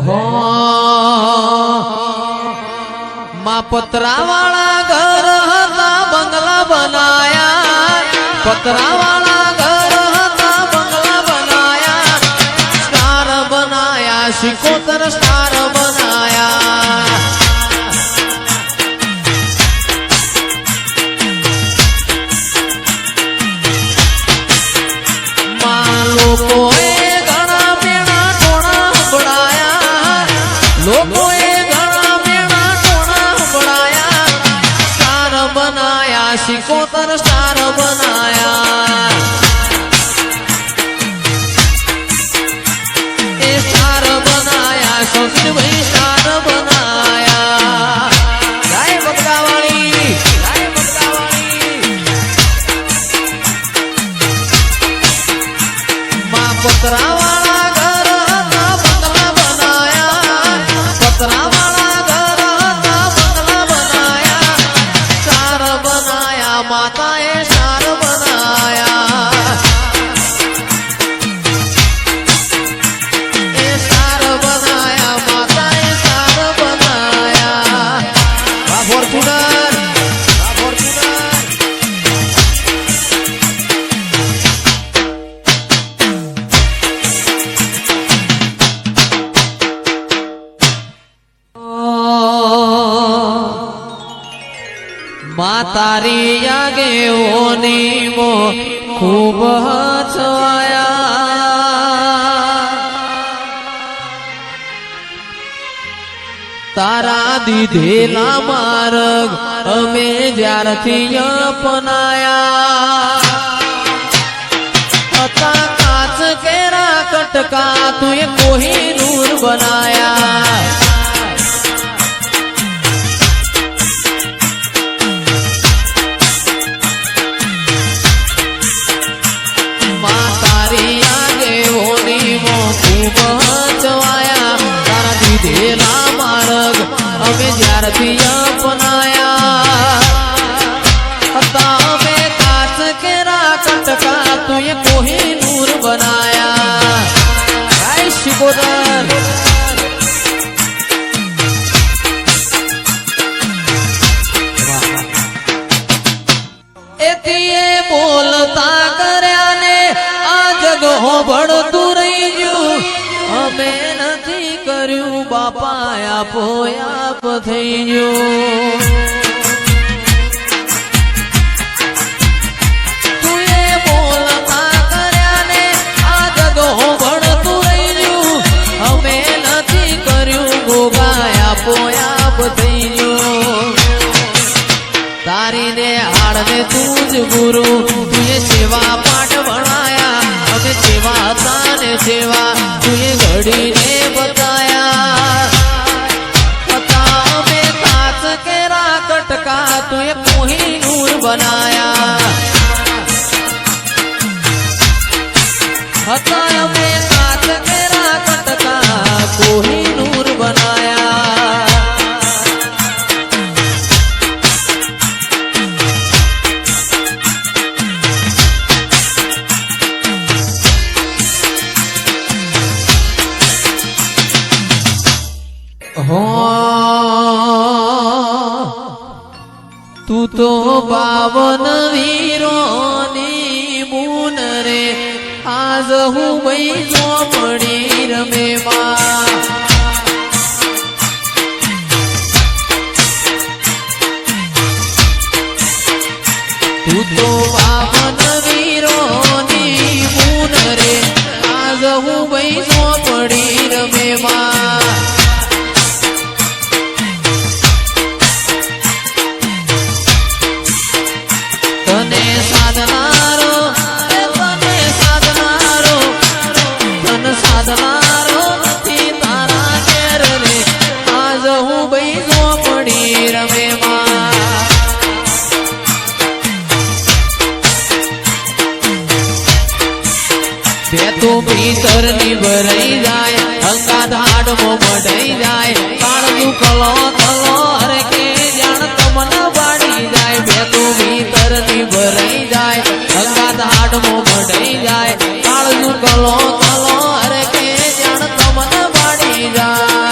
हो माँ पतरा वाला घर था बंगला बनाया, पतरा वाला घर था बंगला बनाया, स्टार बनाया, सिकोतर स्टार बनाया। माँ लोकोए घना मेणा टोणा बढ़ाया, लोकोए घना मेणा टोणा बढ़ाया, स्टार बनाया, सिकोतर स्टार बनाया। ए स्टार बनाया, सौखी भाई स्टार बनाया। गाय बकरावाड़ी, गाय बकरावाड़ी। माँ पतरा वाला घर था बंगला बनाया, पतरा वाला घर था बंगला बनाया, स्टार बनाया, माताए स्टार बनाया। ए स्टार बनाया, माताए स्टार बनाया। Fortuner, Fortuner. माँ तारी आगे ओनी मो खूब हसवाया, तारा दीधेला मार्ग अमे ज्यारथी अपनाया। હતા કાચ કેરા કટકા તુએ કોહિનૂર બનાયા। माँ तारी आगे ओनी मो खूब हसवाया, तारा दीधेला मार्ग अमे ज्यारथी अपनाया। હતા અમે કાચ કેરા કટકા તુએ કોહિનૂર બનાયા। ગાય શિકોદર। એતીએ બોલતા કર્યા ને આ જગ હોભળતું રહી ગયું, અમે નથી કર્યું બાપા આપો આપ થઈ ગયું। તુએ બોલતા કર્યા ને આ જગ હોભળતું રહી ગયું, અમે નથી કર્યું ગોગા આપો આપ થઈ ગયું। तारी ने हाड़ ने तूज गुरु तुझे सेवा पाठ बनाया, हमें सेवा ताने सेवा तुझे घड़ी ने बताया। पता में काच केरा कटका तुझे कोहिनूर बनाया। पता में काच केरा कटका कोहिनूर बनाया। हो तू तो बावन वीरोनी मून रे, आज हूँ वही चौपड़ी रमे माँ। तू तो बावन वीरोनी मून रे, आज हूँ वही चौपड़ी रमे माँ। तने साधनारो, तने साधनारो, तन साधनारो नथी तारा घेर रे, आज हूँ भाई झोपड़ी रमे माँ। ते तो भीतर निभराई जाए, अंगा धाड़ मो बढ़ाई जाए, काळजू कलो तलो हर के जान तमन बाड़ी जाए। बे तो भीतर निभराई जाए, अंगा धाड़ मो बढ़ाई जाए, काळजू कलो तलो हर के जान तमन बाड़ी जाए।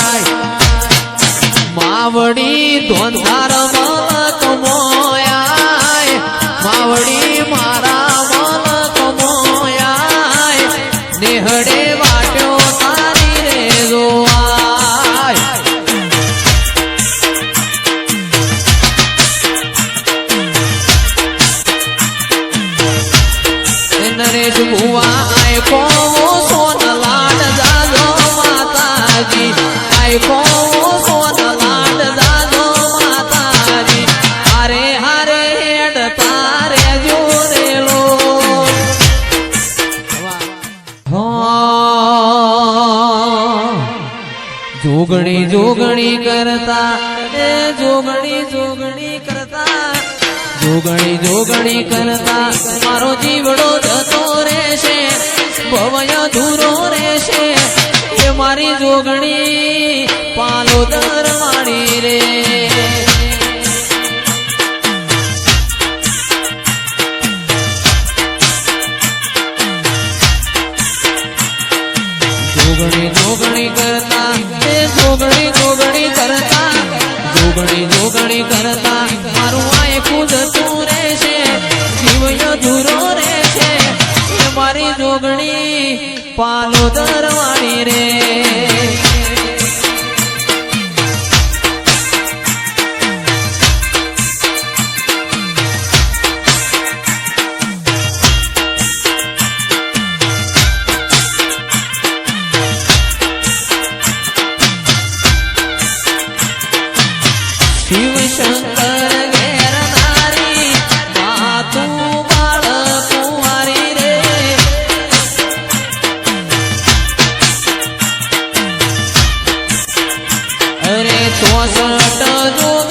માતાજી આઈકો સોન લાડ દાદો માતાજી હારે હારે હેડ તારે જોરેલો જોગણી જોગણી કરતા એ જોગણી જોગણી કરતા જોગણી જોગણી કરતા મારો જીવડો જતો રહેશે ભવય ધૂરો રહેશે એ મારી જોગણી પાલો દરવાણી રે જોગણી જોગણી કરતા એ જોગણી જોગણી કરતા જોગણી જોગણી કરતા મારું આયખું જતું રહેશે જીવય ધૂરો રહેશે એ મારી જોગણી પાલો દરવાણી રે શિવ શંકર ઘેર નારી માતું બાળ કુંવારી રે અરે 64 જોગ